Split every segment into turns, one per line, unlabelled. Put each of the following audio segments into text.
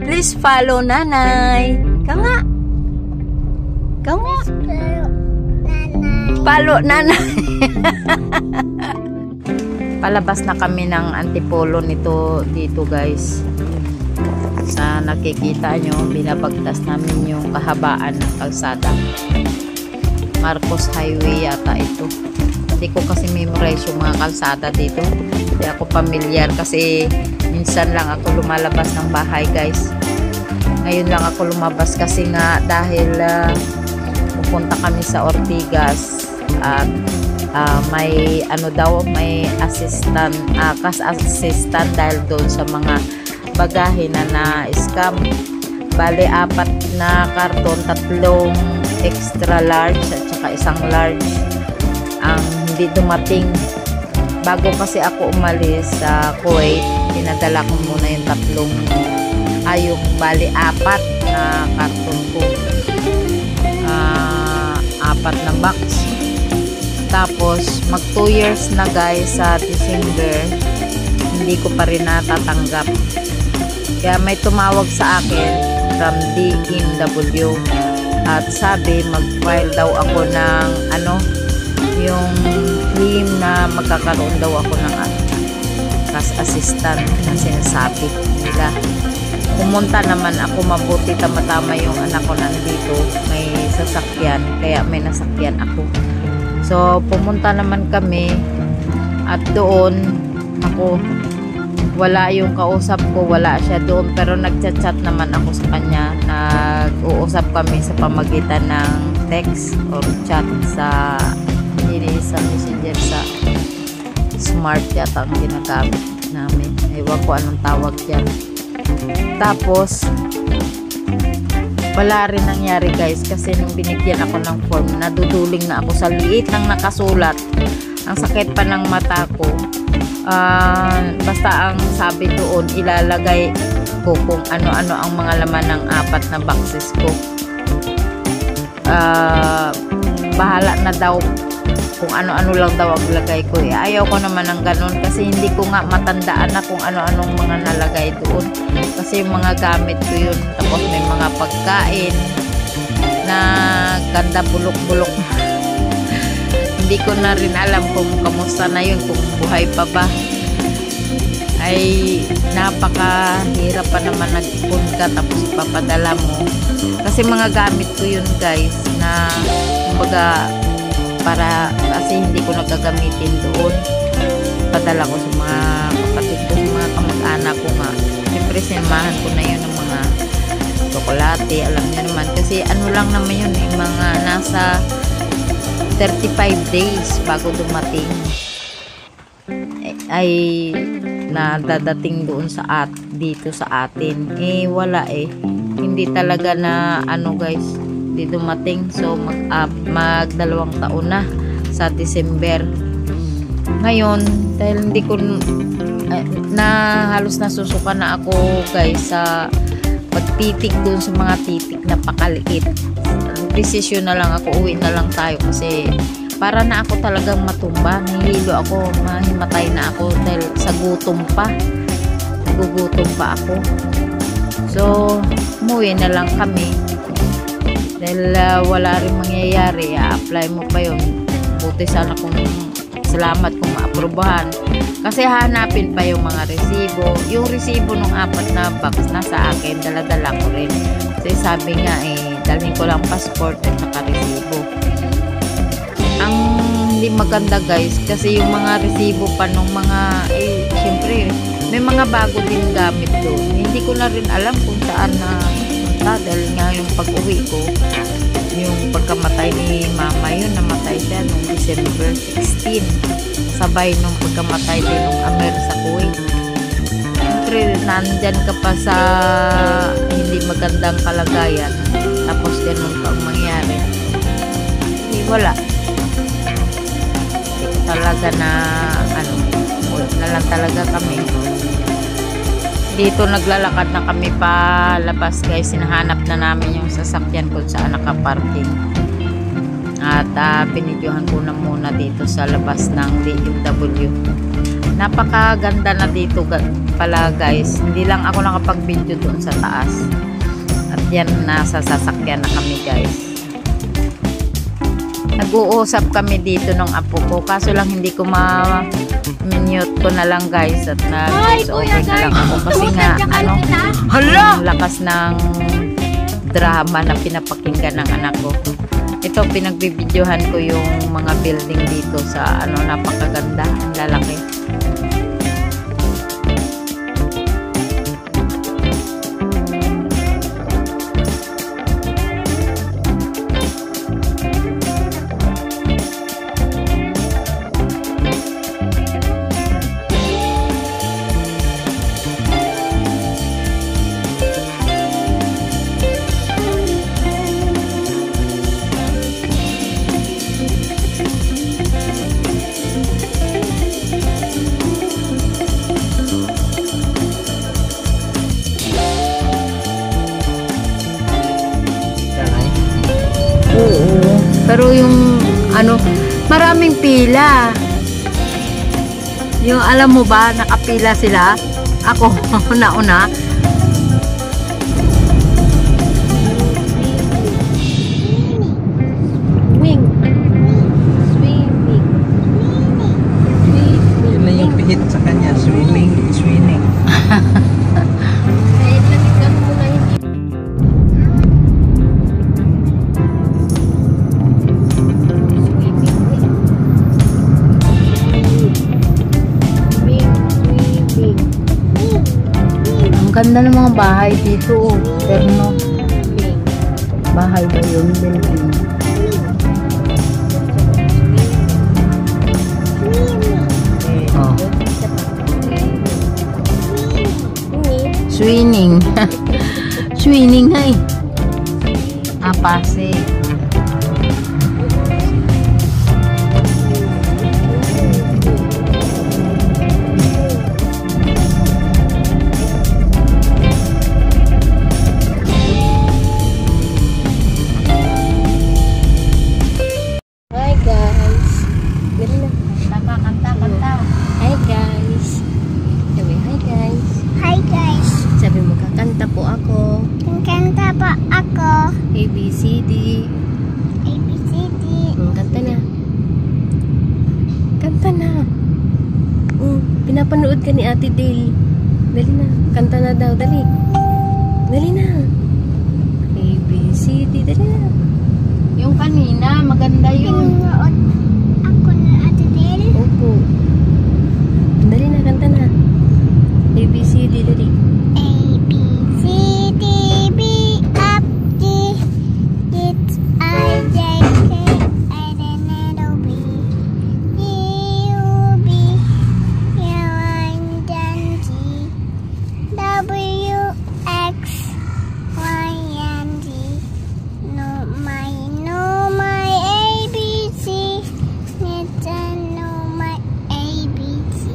Please follow nanay. Ka nga. Ka nga. Follow nanay. Palabas na kami ng Antipolo nito dito guys. Sa nakikita nyo, binabagtas namin yung kahabaan ng kalsada. Marcos Highway yata ito. Hindi ko kasi memorize yung mga kalsada dito. Hindi ako familiar kasi minsan lang ako lumalabas ng bahay guys. Ngayon lang ako lumabas kasi nga dahil pupunta kami sa Ortigas at may ano daw, may assistant, cash assistant dahil doon sa mga bagahe na na-scam. Bale, 4 na karton, 3 extra large at saka 1 large ang hindi dumating. Bago kasi ako umalis sa Kuwait, pinadala ko muna yung 3 yung bale 4 na karton ko, 4 na box. Tapos mag 2 years na guys sa December, hindi ko pa rin natatanggap. Kaya may tumawag sa akin from DMW at sabi mag-file daw ako ng yung claim na magkakaroon daw ako ng cash assistant na sinasabi nila. Pumunta naman ako, mabuti tama-tama yung anak ko nandito, may sasakyan, kaya may nasakyan ako. So pumunta naman kami at doon ako, wala yung kausap ko, wala siya doon, pero nagchat-chat naman ako sa kanya. Nag-uusap kami sa pamagitan ng text or chat sa messenger, sa smart yata ang ginagamit namin. Ewan ko anong tawag yan. Tapos wala rin nangyari guys, kasi nung binigyan ako ng form, naduduling na ako sa liit ng nakasulat. Ang sakit pa ng mata ko. Basta ang sabi doon, ilalagay ko kung ano-ano ang mga laman ng 4 na boxes ko. Bahala na daw kung ano-ano lang daw ang lagay ko. Ayaw ko naman ng ganun kasi hindi ko nga matandaan na kung ano-anong mga nalagay doon. Kasi yung mga gamit ko yun. Tapos may mga pagkain na ganda bulok-bulok. Hindi ko na rin alam kung kamusta na yun, kung buhay pa ba. Ay napakahirap pa naman nag-ipon ka tapos ipapadala mo. Kasi mga gamit ko yun guys na kumbaga para kasi hindi ko nagagamitin doon. Padala ko sa mga kapatid ko, sa mga kamag-anak ko nga. Siyempre sinamahan ko na yun ng mga tsokolate, alam niyo naman. Kasi ano lang naman yun, mga nasa 35 days bago dumating ay nadadating doon sa dito sa atin. Wala hindi talaga na guys, hindi dumating. So mag 2 taon na sa December. Ngayon dahil hindi ko na halos nasusuka na ako guys sa pagtitik doon sa mga titik na pakaliit. Desisyon na lang ako, uwi na lang tayo kasi para na ako talagang matumba, nahihilo ako, mahimatay na ako dahil sa gutom pa, nagugutom pa ako. So umuwi na lang kami dahil wala rin mangyayari. I-apply mo pa yun, buti sana kung salamat kung maaprubahan kasi hanapin pa yung mga resibo. Yung resibo ng 4 na box nasa akin, dala-dala ko rin kasi sabi nga dalhin ko lang passport at saka resibo. Ang hindi maganda guys kasi yung mga resibo pa nung mga syempre may mga bago din gamit doon, hindi ko na rin alam kung saan na punta dahil nga yung pag-uwi ko, yung pagkamatay ni mama, yun namatay siya noong December 16 sabay nung pagkamatay din nung Amer sa Kuwait. Siyempre nandyan ka pa sa hindi magandang kalagayan tapos ganun pa ang mangyari. Wala talaga na na lang talaga kami dito. Naglalakad na kami pa labas guys, hinahanap na namin yung sasakyan kung saan nakaparking. At pinidyohan ko na muna dito sa labas ng BMW. Napakaganda na dito pala guys. Hindi lang ako nakapag-video doon sa taas. At yan, nasa sasakyan na kami guys. Nag-uusap kami dito ng apo ko. Kaso lang hindi ko mute ko na lang guys. At nag-voice over na lang ako. Kasi nga, ang lakas ng drama na pinapakinggan ng anak ko. Ito, pinagbibidyohan ko yung mga building dito sa napakaganda, ang lalaki. Pero yung maraming pila. Yung alam mo ba, nakapila sila. Ako, nauna.
Swimming.
Yun na yung pihit sa kanya. Swimming.
Ang ganda ng mga bahay dito. Terno. Bahay ba yun? Building. Oh. Swimming. Swimming ay. Pase.
ABCD. Kanta na. Kanta na. Pinapanood ka ni Ate Dale. Dali na. Kanta na daw. Dali. Dali na. ABCD. Dali na.
Yung kanina, maganda yun.
Pinanood ako na Ate Dale.
Opo. Dali na. Kanta na. ABCD. Dali.
A, B, C, D, B, F, G, H, I, J, K, L, M, N, O, P, Q, B, L, M, N, G, W, X, Y, and Z. No, my A, B, C. Need to know my A, B, C.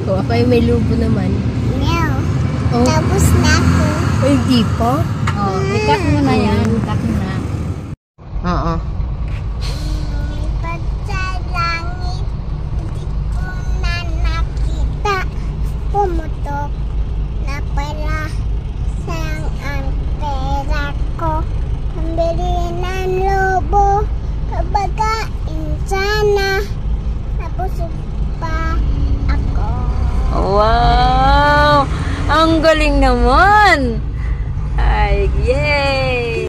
O, ako ay may lubo naman.
Meow.
Oh.
Tapos na ako.
Ay, di pa?
Oh, ikat mo na yan. Ikat mo na. Oo.
Lumipad sa langit, di ko na nakita. Pumutok na pala sayang ang pera ko. Pambili ng lobo, pabagain sana. Nabusog pa ako.
Wow! Ang galing naman! Ay, yay!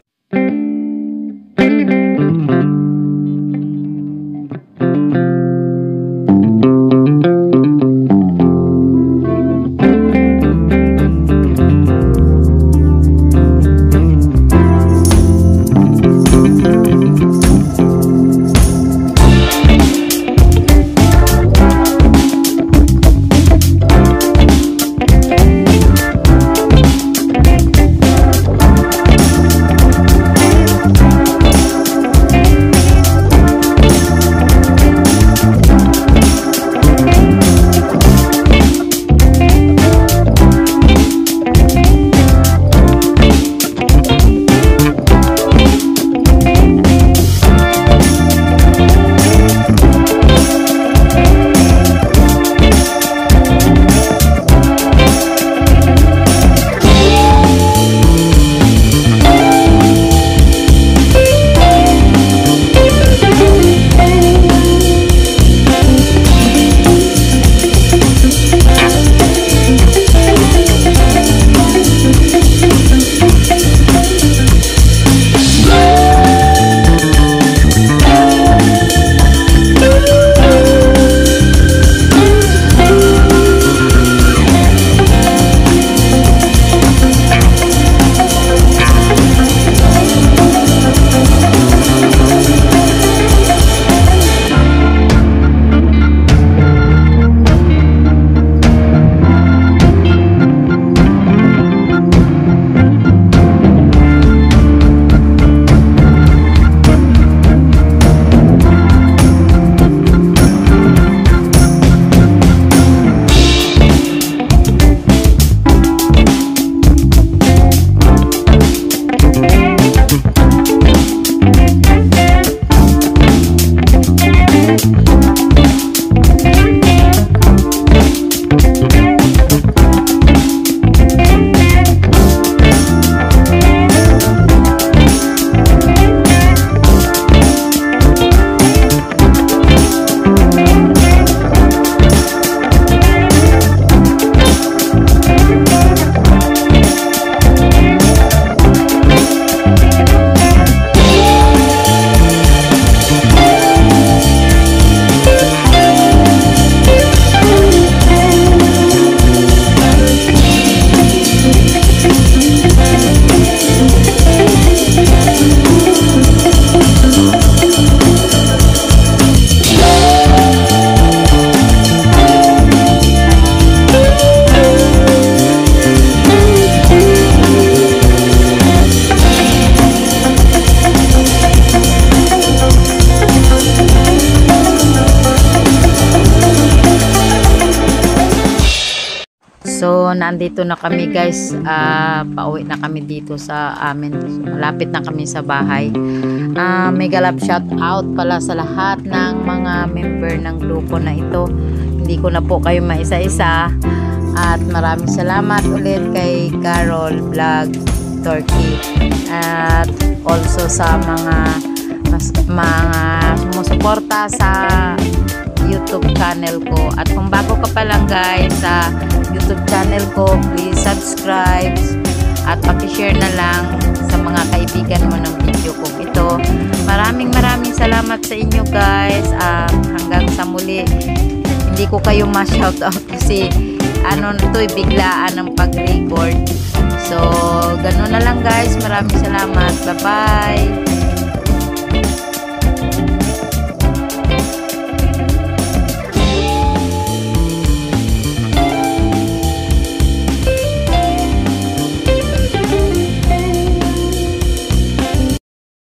nandito na kami guys. Pauwi na kami dito sa amin. Malapit na kami sa bahay. Mega love shout out pala sa lahat ng mga member ng grupo na ito. Hindi ko na po kayo maisa-isa. At maraming salamat ulit kay Carol Vlog Turkey. At also sa mga sumusuporta sa YouTube channel ko. At kung bago ka pa lang guys sa YouTube channel ko, please subscribe at paki-share na lang sa mga kaibigan mo ng video ko ito. Maraming salamat sa inyo guys. Hanggang sa muli. Hindi ko kayo ma-shoutout kasi biglaan ng pag-record. So, ganun na lang guys. Maraming salamat. Bye-bye.